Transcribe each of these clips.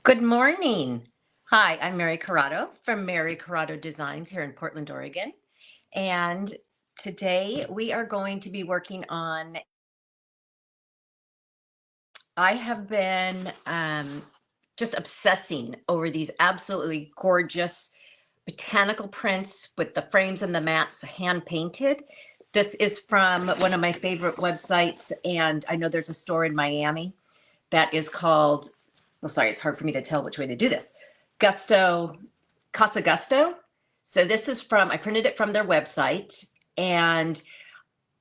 Good morning. Hi, I'm Mary Corrado from Mary Corrado Designs here in Portland, Oregon. And today we are going to be working on, I have been just obsessing over these absolutely gorgeous botanical prints with the frames and the mats hand painted. This is from one of my favorite websites, and I know there's a store in Miami that is called, oh, sorry, it's hard for me to tell which way to do this. Casa Gusto. So this is from, I printed it from their website, and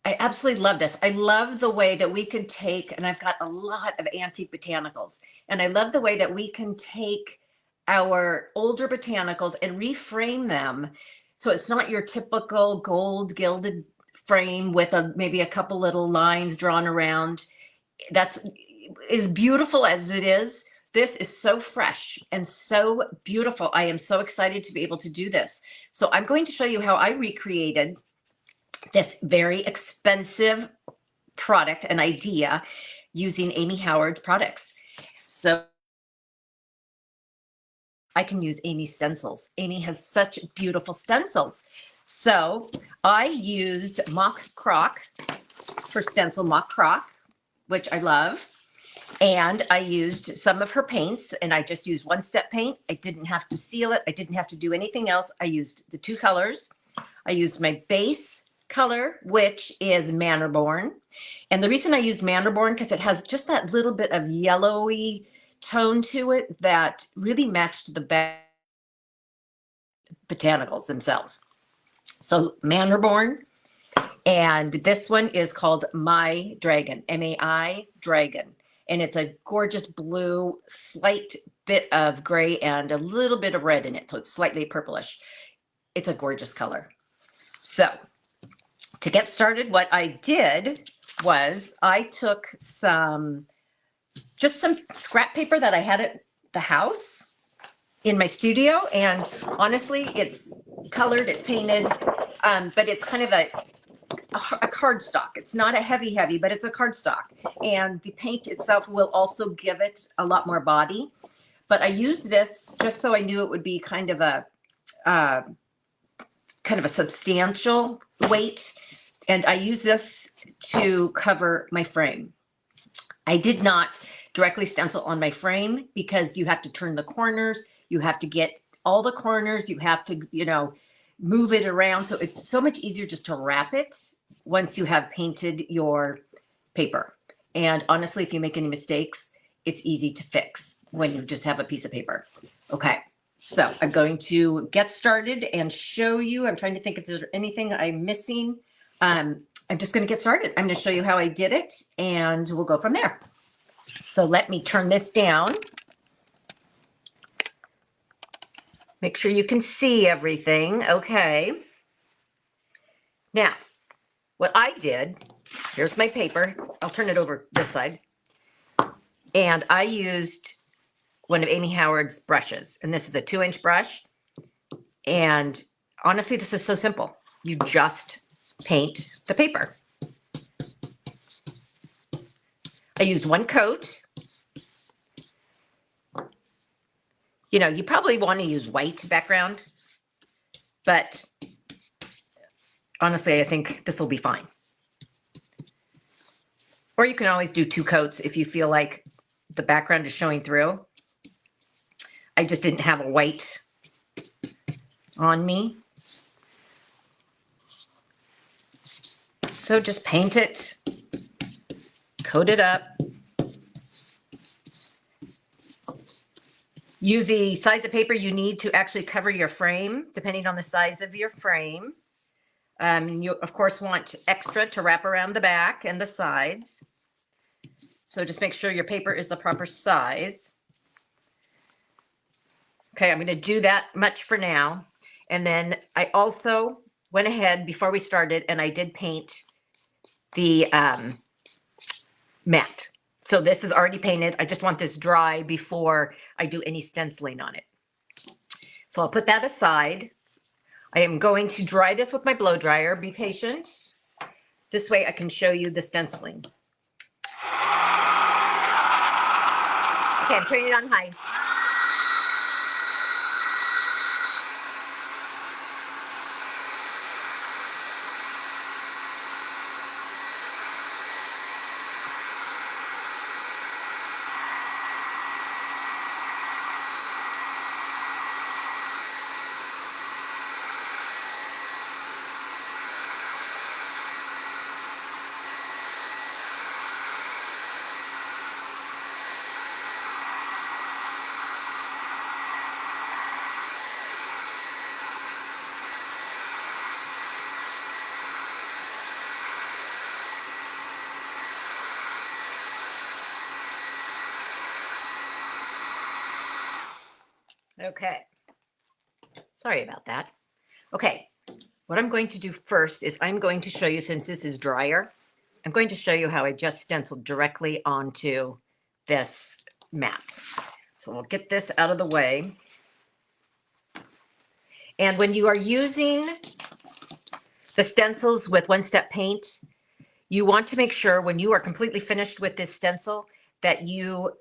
I absolutely love this. I love the way that we can take, and I've got a lot of antique botanicals, and I love the way that we can take our older botanicals and reframe them. So it's not your typical gold gilded frame with maybe a couple little lines drawn around. That's as beautiful as it is. This is so fresh and so beautiful. I am so excited to be able to do this. So I'm going to show you how I recreated this very expensive product and idea using Amy Howard's products. So I can use Amy's stencils. Amy has such beautiful stencils. So I used Mock Croc for stencil, Mock Croc, which I love. And I used some of her paints, and I just used one step paint. I didn't have to seal it. I didn't have to do anything else. I used the two colors. I used my base color, which is Mannerborn. And the reason I used Mannerborn, because it has just that little bit of yellowy tone to it that really matched the botanicals themselves. So Mannerborn. And this one is called My Dragon, M-A-I Dragon. And it's a gorgeous blue, slight bit of gray and a little bit of red in it. So it's slightly purplish. It's a gorgeous color. So to get started, what I did was I took just some scrap paper that I had at the house in my studio. And honestly, it's colored, it's painted, but it's kind of a cardstock. It's not a heavy, but it's a cardstock. And the paint itself will also give it a lot more body. But I used this just so I knew it would be kind of a substantial weight. And I use this to cover my frame. I did not directly stencil on my frame because you have to turn the corners. You have to get all the corners. You have to, move it around. So it's so much easier just to wrap it once you have painted your paper. And honestly, if you make any mistakes, it's easy to fix when you just have a piece of paper. Okay, so I'm going to get started and show you. I'm trying to think if there's anything I'm missing. I'm just going to get started. I'm going to show you how I did it, and we'll go from there. So let me turn this down. Make sure you can see everything. Okay. Now, what I did, here's my paper. I'll turn it over this side. And I used one of Amy Howard's brushes. And this is a 2-inch brush. And honestly, this is so simple. You just paint the paper. I used one coat. You probably want to use white background, but honestly, I think this will be fine. Or you can always do 2 coats if you feel like the background is showing through. I just didn't have a white on me. So just paint it, coat it up. Use the size of paper you need to actually cover your frame, depending on the size of your frame. You, of course, want extra to wrap around the back and the sides. So just make sure your paper is the proper size. Okay, I'm going to do that much for now. And then I also went ahead before we started and I did paint the mat. So this is already painted. I just want this dry before I do any stenciling on it. So I'll put that aside. I am going to dry this with my blow dryer. Be patient. This way I can show you the stenciling. Okay, I'm turning it on high. Okay, sorry about that. Okay, what I'm going to do first is I'm going to show you, since this is drier, I'm going to show you how I just stenciled directly onto this mat. So we'll get this out of the way. And when you are using the stencils with one-step paint, you want to make sure when you are completely finished with this stencil that you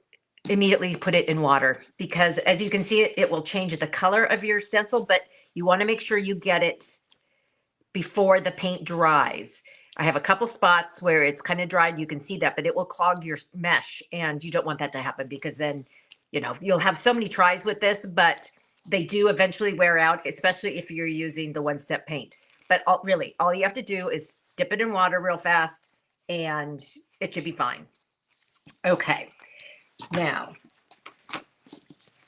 immediately put it in water, because as you can see, it will change the color of your stencil, but you want to make sure you get it before the paint dries. I have a couple spots where it's kind of dried, you can see that, but it will clog your mesh, and you don't want that to happen, because then, you know, you'll have so many tries with this, but they do eventually wear out, especially if you're using the one-step paint. But really, all you have to do is dip it in water real fast, and it should be fine. Okay, now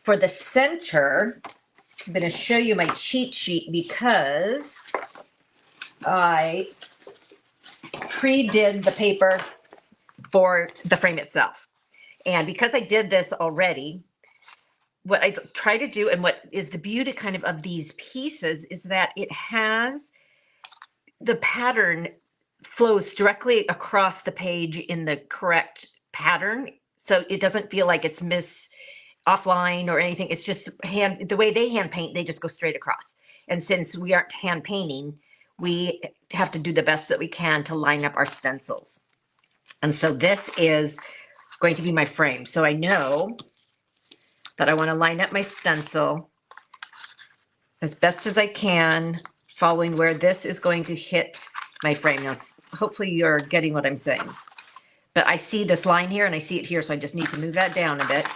for the center, I'm going to show you my cheat sheet because I pre-did the paper for the frame itself. And because I did this already, what I try to do, and what is the beauty kind of these pieces, is that it has the pattern flows directly across the page in the correct pattern. So it doesn't feel like it's offline or anything. It's just the way they hand paint, they just go straight across. And since we aren't hand painting, we have to do the best that we can to line up our stencils. And so this is going to be my frame. So I know that I want to line up my stencil as best as I can, following where this is going to hit my frame. Now, hopefully you're getting what I'm saying. But I see this line here and I see it here, so I just need to move that down a bit,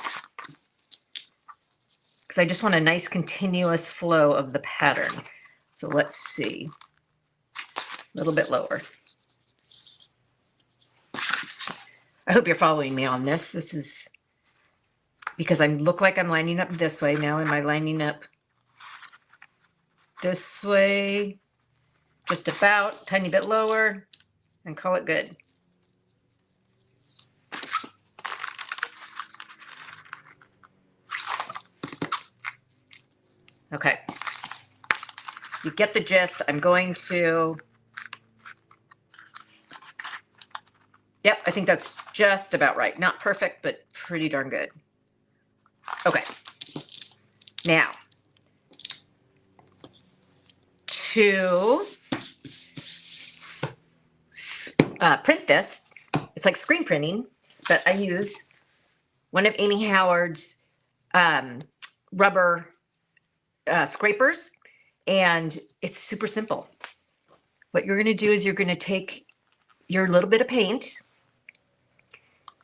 because I just want a nice continuous flow of the pattern. So let's see, a little bit lower. I hope you're following me on this. This is because I look like I'm lining up this way. Now am I lining up this way? Just about, tiny bit lower, and call it good. Okay, you get the gist. I'm going to, yep, I think that's just about right. Not perfect, but pretty darn good. Okay, now to print this, it's like screen printing, but I use one of Amy Howard's rubber scrapers, and it's super simple. What you're going to do is you're going to take your little bit of paint,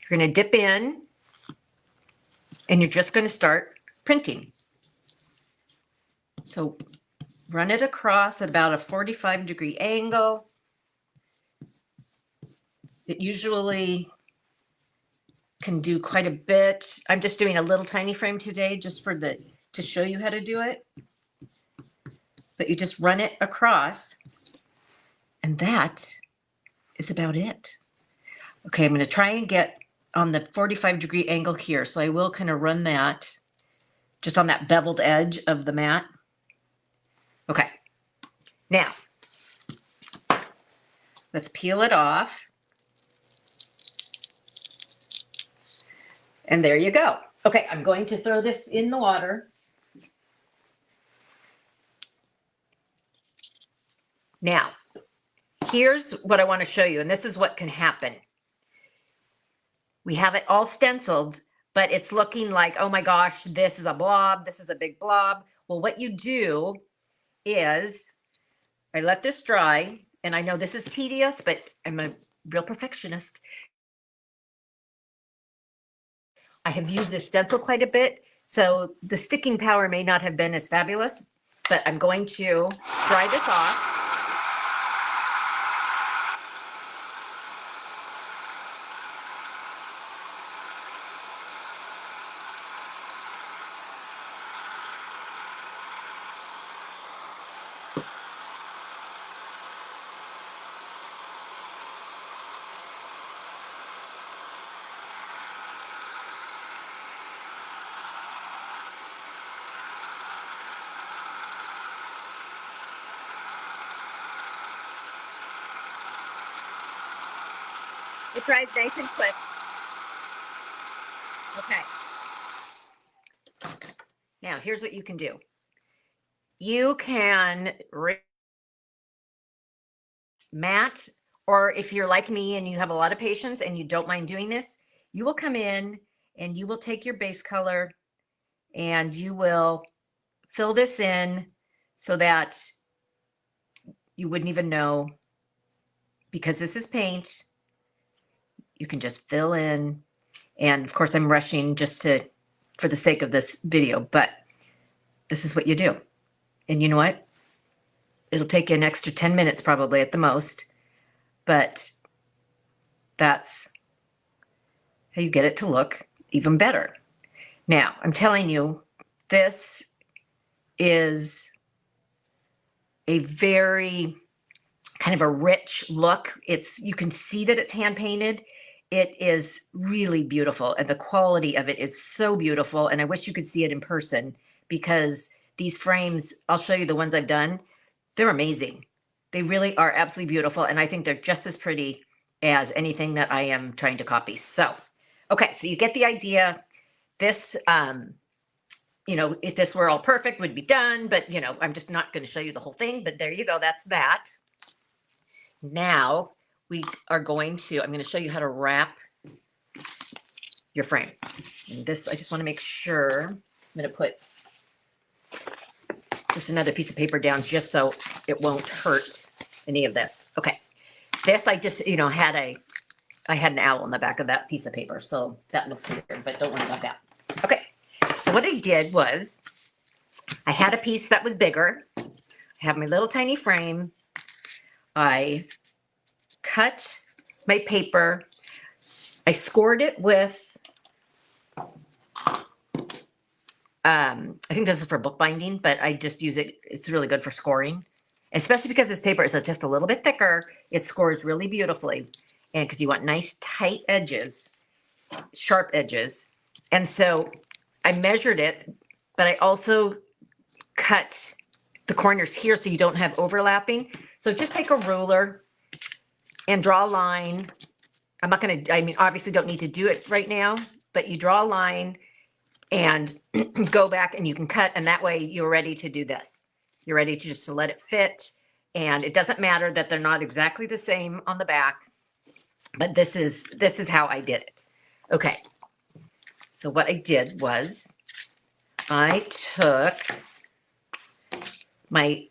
you're going to dip in, and you're just going to start printing. So run it across at about a 45-degree angle. It usually can do quite a bit. I'm just doing a little tiny frame today just for to show you how to do it. But you just run it across, and that is about it. Okay, I'm going to try and get on the 45-degree angle here. So I will kind of run that just on that beveled edge of the mat. Okay, now let's peel it off. And there you go. Okay, I'm going to throw this in the water. Now, here's what I want to show you, and this is what can happen. We have it all stenciled, but it's looking like, oh my gosh, this is a blob, this is a big blob. Well, what you do is, I let this dry, and I know this is tedious, but I'm a real perfectionist. I have used this stencil quite a bit, so the sticking power may not have been as fabulous, but I'm going to dry this off. It dries nice and quick. Okay. Now, here's what you can do. You can matte, or if you're like me and you have a lot of patience and you don't mind doing this, you will come in and you will take your base color and you will fill this in so that you wouldn't even know, because this is paint. You can just fill in. And of course I'm rushing just for the sake of this video, but this is what you do. And you know what? It'll take you an extra 10 minutes probably at the most, but that's how you get it to look even better. Now, I'm telling you, this is a very kind of a rich look. You can see that it's hand painted. It is really beautiful, and the quality of it is so beautiful. And I wish you could see it in person, because these frames, I'll show you the ones I've done. They're amazing. They really are absolutely beautiful. And I think they're just as pretty as anything that I am trying to copy. So, okay, so you get the idea. This, you know, if this were all perfect, would be done, but you know, I'm just not going to show you the whole thing, but there you go. That's that. Now we are I'm going to show you how to wrap your frame. And this, I just want to make sure, I'm going to put just another piece of paper down just so it won't hurt any of this. Okay. This, I just, you know, I had an owl on the back of that piece of paper, so that looks weird, but don't worry about that. Okay. So what I did was I had a piece that was bigger. I have my little tiny frame. I cut my paper. I scored it with, I think this is for bookbinding, but I just use it. It's really good for scoring, especially because this paper is just a little bit thicker. It scores really beautifully. And because you want nice tight edges, sharp edges. And so I measured it, but I also cut the corners here so you don't have overlapping. So just take a ruler and draw a line. I'm not going to, I mean, obviously don't need to do it right now, but you draw a line and go back and you can cut, and that way you're ready to do this. You're ready to just to let it fit, and it doesn't matter that they're not exactly the same on the back, but this is how I did it. Okay, so what I did was I took my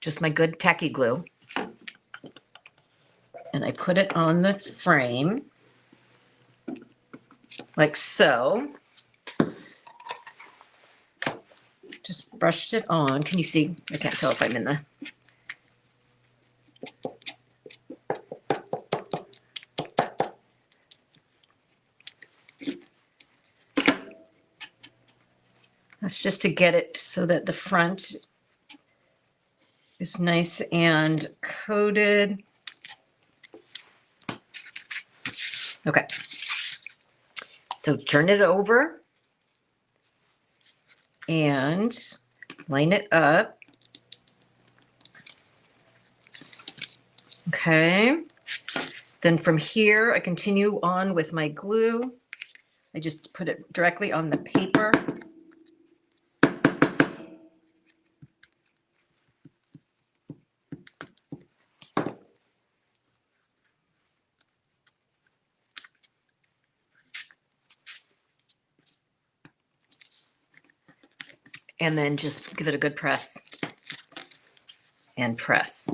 good tacky glue and I put it on the frame like so. Just brushed it on. Can you see? I can't tell if I'm in the... That's just to get it so that the front is nice and coated. Okay. So turn it over and line it up. Okay. Then from here, I continue on with my glue. I just put it directly on the paper. And then just give it a good press and press.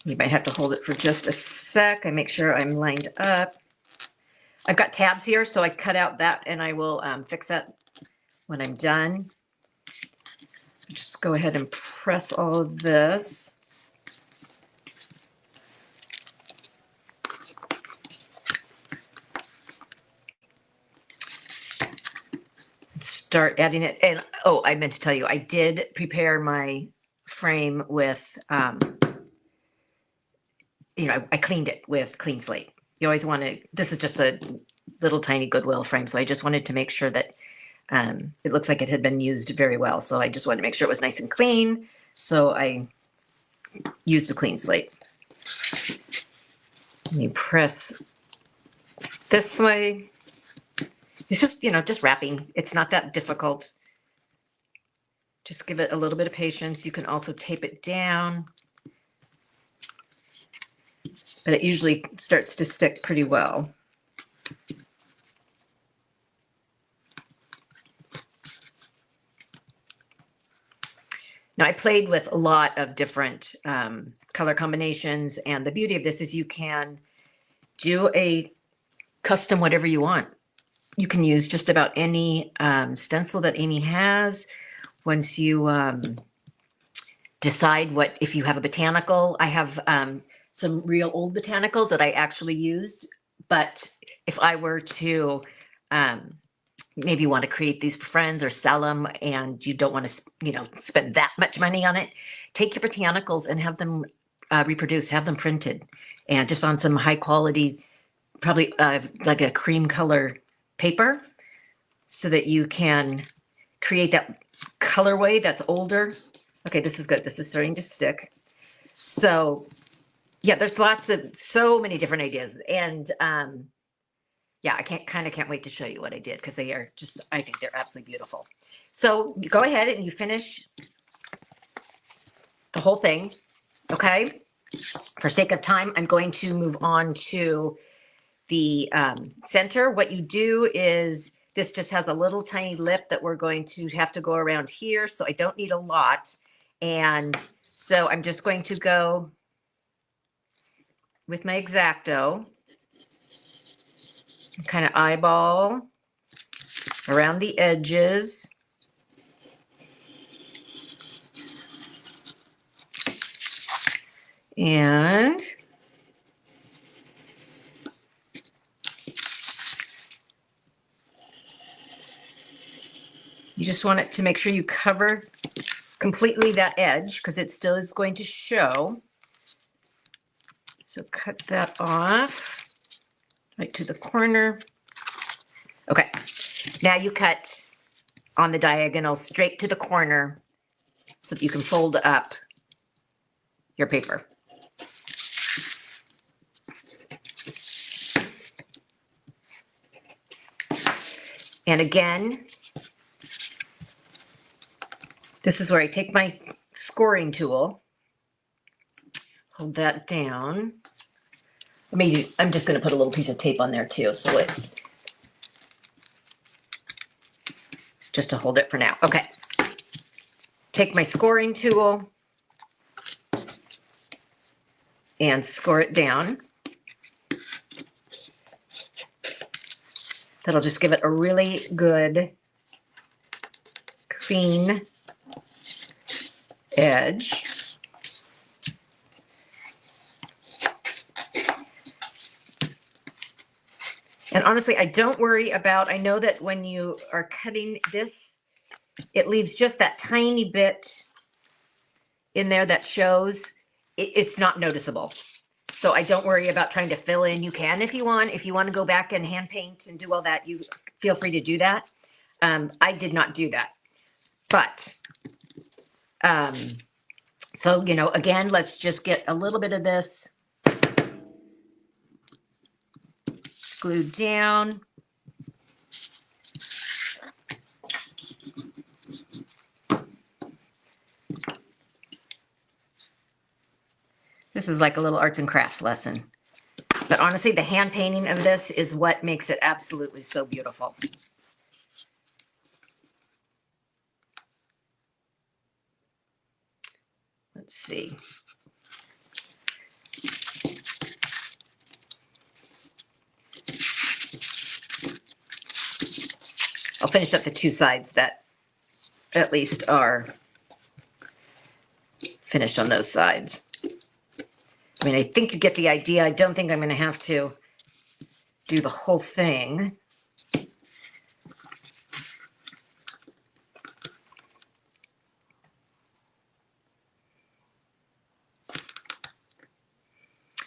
You might have to hold it for just a sec. I make sure I'm lined up. I've got tabs here, so I cut out that and I will fix that when I'm done. Just go ahead and press all of this. Start adding it. And oh, I meant to tell you, I did prepare my frame with, you know, I cleaned it with Clean Slate. You always want to, this is just a little tiny Goodwill frame, so I just wanted to make sure that it looks like it had been used very well. So I just wanted to make sure it was nice and clean. So I use the clean slate. And you press this way. It's just, just wrapping. It's not that difficult. Just give it a little bit of patience. You can also tape it down, but it usually starts to stick pretty well. Now, I played with a lot of different color combinations, and the beauty of this is you can do a custom whatever you want. You can use just about any stencil that Amy has. Once you decide what, if you have a botanical, I have some real old botanicals that I actually used, but if I were to maybe you want to create these for friends or sell them and you don't want to, spend that much money on it, take your botanicals and have them reproduced, have them printed, and just on some high quality, probably like a cream color paper, so that you can create that colorway that's older. Okay, this is good. This is starting to stick. So yeah, there's so many different ideas. And yeah, I can't wait to show you what I did, because they are just, I think they're absolutely beautiful. So you go ahead and you finish the whole thing. Okay. For sake of time, I'm going to move on to the center. What you do is, this just has a little tiny lip that we're going to have to go around here. So I don't need a lot. And so I'm just going to go with my X-Acto, kind of eyeball around the edges. And you just want it to make sure you cover completely that edge, because it still is going to show. So cut that off right to the corner. Okay, now you cut on the diagonal straight to the corner so that you can fold up your paper. And again, this is where I take my scoring tool, hold that down. Maybe I'm just going to put a little piece of tape on there too, so it's just to hold it for now. Okay. Take my scoring tool and score it down. That'll just give it a really good, clean edge. And honestly, I don't worry about, I know that when you are cutting this, it leaves just that tiny bit in there that shows. It's not noticeable. So I don't worry about trying to fill in. You can if you want. If you want to go back and hand paint and do all that, you feel free to do that. I did not do that. But, so, again, let's just get a little bit of this glued down. This is like a little arts and crafts lesson. But honestly, the hand painting of this is what makes it absolutely so beautiful. Let's see. I'll finish up the two sides that at least are finished on those sides. I mean, I think you get the idea. I don't think I'm going to have to do the whole thing.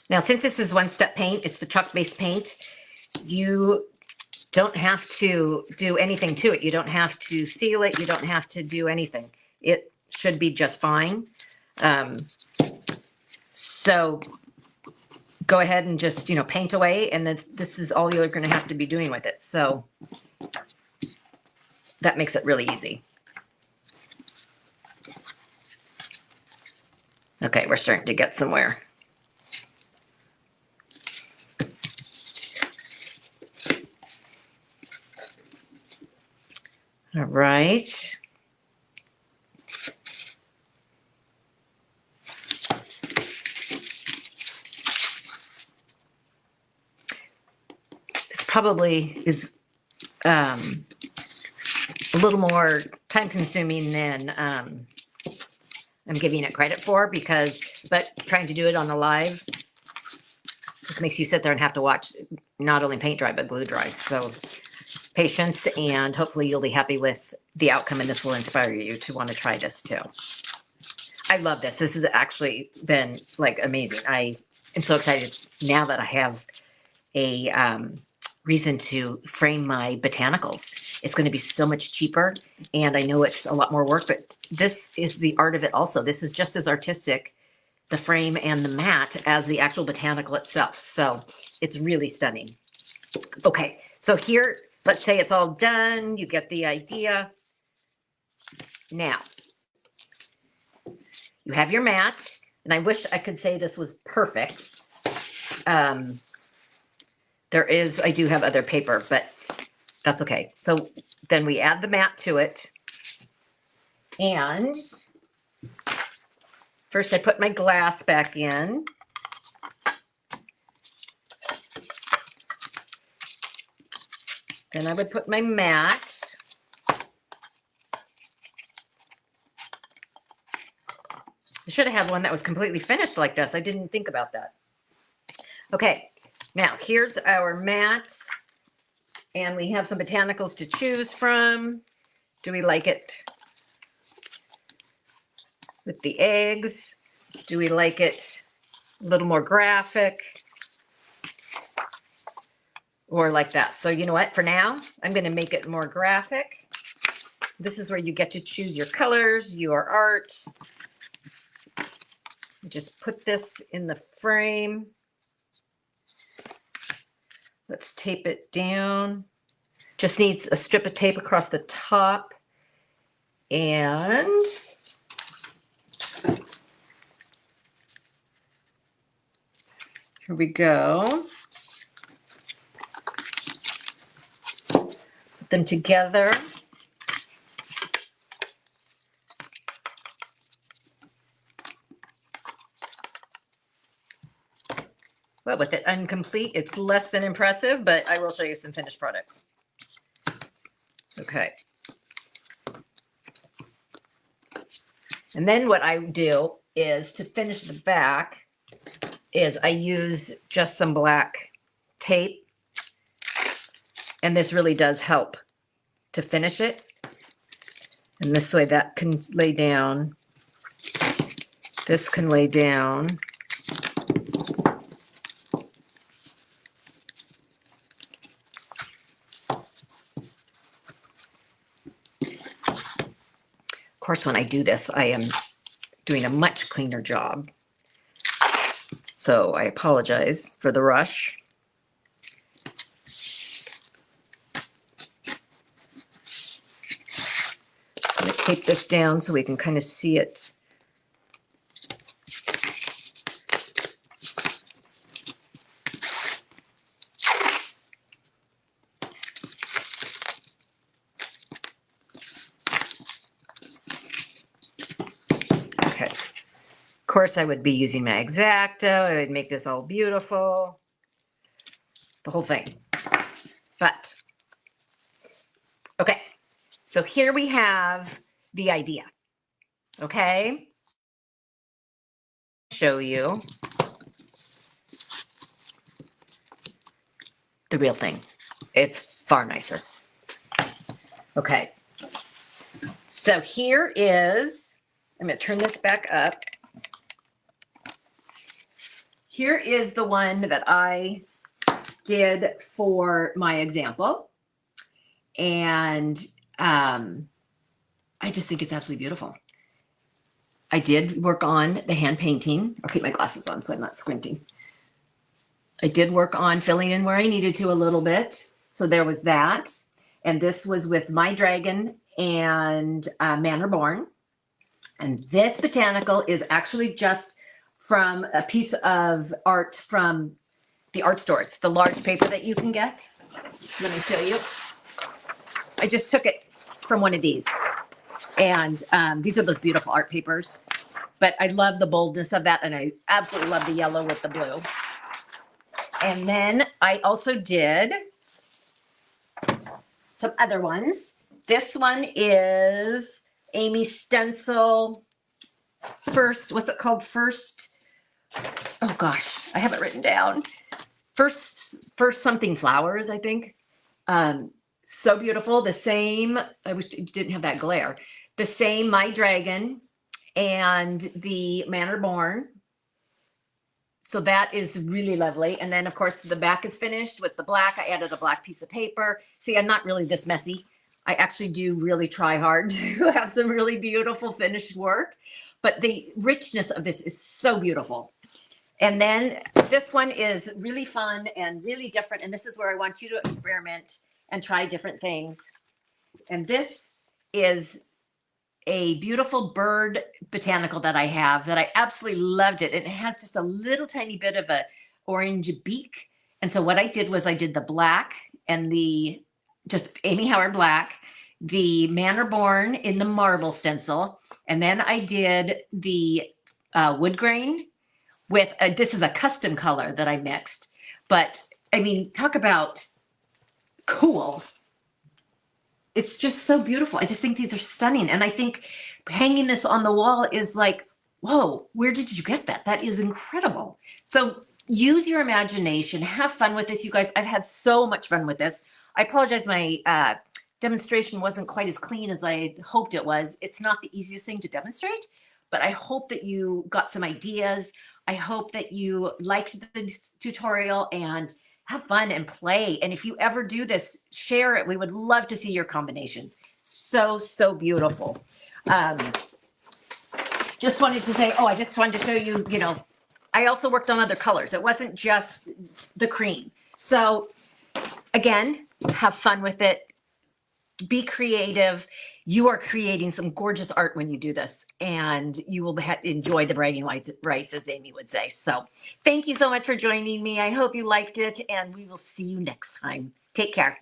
Now, since this is one-step paint, it's the chalk-based paint, you don't have to do anything to it. You don't have to seal it. You don't have to do anything. It should be just fine. So go ahead and just, paint away, and then this is all you're going to have to be doing with it. So that makes it really easy. Okay, we're starting to get somewhere. All right. This probably is a little more time consuming than I'm giving it credit for, but trying to do it on a live just makes you sit there and have to watch not only paint dry, but glue dry. So patience, and hopefully you'll be happy with the outcome, and this will inspire you to want to try this too. I love this. This has actually been like amazing. I am so excited now that I have a reason to frame my botanicals. It's going to be so much cheaper, and I know it's a lot more work, but this is the art of it also. This is just as artistic, the frame and the mat, as the actual botanical itself. So it's really stunning. Okay, so here, let's say it's all done. You get the idea. Now, you have your mat, and I wish I could say this was perfect. I do have other paper, but that's okay. So then we add the mat to it. And first I put my glass back in. Then I would put my mat. I should have had one that was completely finished like this. I didn't think about that. Okay, now here's our mat. And we have some botanicals to choose from. Do we like it with the eggs? Do we like it a little more graphic? Or like that? So you know what? For now, I'm going to make it more graphic. This is where you get to choose your colors, your art. Just put this in the frame. Let's tape it down. Just needs a strip of tape across the top. And here we go. Put them together. Well, with it incomplete, it's less than impressive, but I will show you some finished products. Okay. And then what I do is, to finish the back, is I use just some black tape. And this really does help to finish it. And this way that can lay down. This can lay down. Of course, when I do this, I am doing a much cleaner job. So I apologize for the rush. I'm going to tape this down so we can kind of see it. Of course, I would be using my X-Acto. I would make this all beautiful. The whole thing. But, okay. So here we have the idea. Okay. Show you the real thing. It's far nicer. Okay. So here is, I'm going to turn this back up. Here is the one that I did for my example. And I just think it's absolutely beautiful. I did work on the hand painting. I'll keep my glasses on so I'm not squinting. I did work on filling in where I needed to a little bit. So there was that. And this was with My Dragon and Manor Born. And this botanical is actually just from a piece of art from the art store. It's the large paper that you can get. Let me show you. I just took it from one of these. And these are those beautiful art papers. But I love the boldness of that. And I absolutely love the yellow with the blue. And then I also did some other ones. This one is Amy's stencil. First, what's it called? First, oh gosh, I have it written down. First something flowers, I think. So beautiful. The same, I wish it didn't have that glare. The same My Dragon and the Manor Born. So that is really lovely. And then of course the back is finished with the black. I added a black piece of paper. See, I'm not really this messy. I actually do really try hard to have some really beautiful finished work, but the richness of this is so beautiful. And then this one is really fun and really different. And this is where I want you to experiment and try different things. And this is a beautiful bird botanical that I have that I absolutely loved it. And it has just a little tiny bit of a orange beak. And so what I did was I did the black and the just Amy Howard black, the Manor Born in the marble stencil. And then I did the wood grain with, this is a custom color that I mixed. But I mean, talk about cool. It's just so beautiful. I just think these are stunning. And I think hanging this on the wall is like, whoa, where did you get that? That is incredible. So use your imagination, have fun with this. You guys, I've had so much fun with this. I apologize. My demonstration wasn't quite as clean as I hoped it was. It's not the easiest thing to demonstrate, but I hope that you got some ideas. I hope that you liked the tutorial and have fun and play. And if you ever do this, share it. We would love to see your combinations. So, so beautiful. Just wanted to say, I just wanted to show you, I also worked on other colors. It wasn't just the cream. So again, have fun with it. Be creative. You are creating some gorgeous art when you do this, and you will enjoy the bragging rights, as Amy would say. So thank you so much for joining me. I hope you liked it, and we will see you next time. Take care.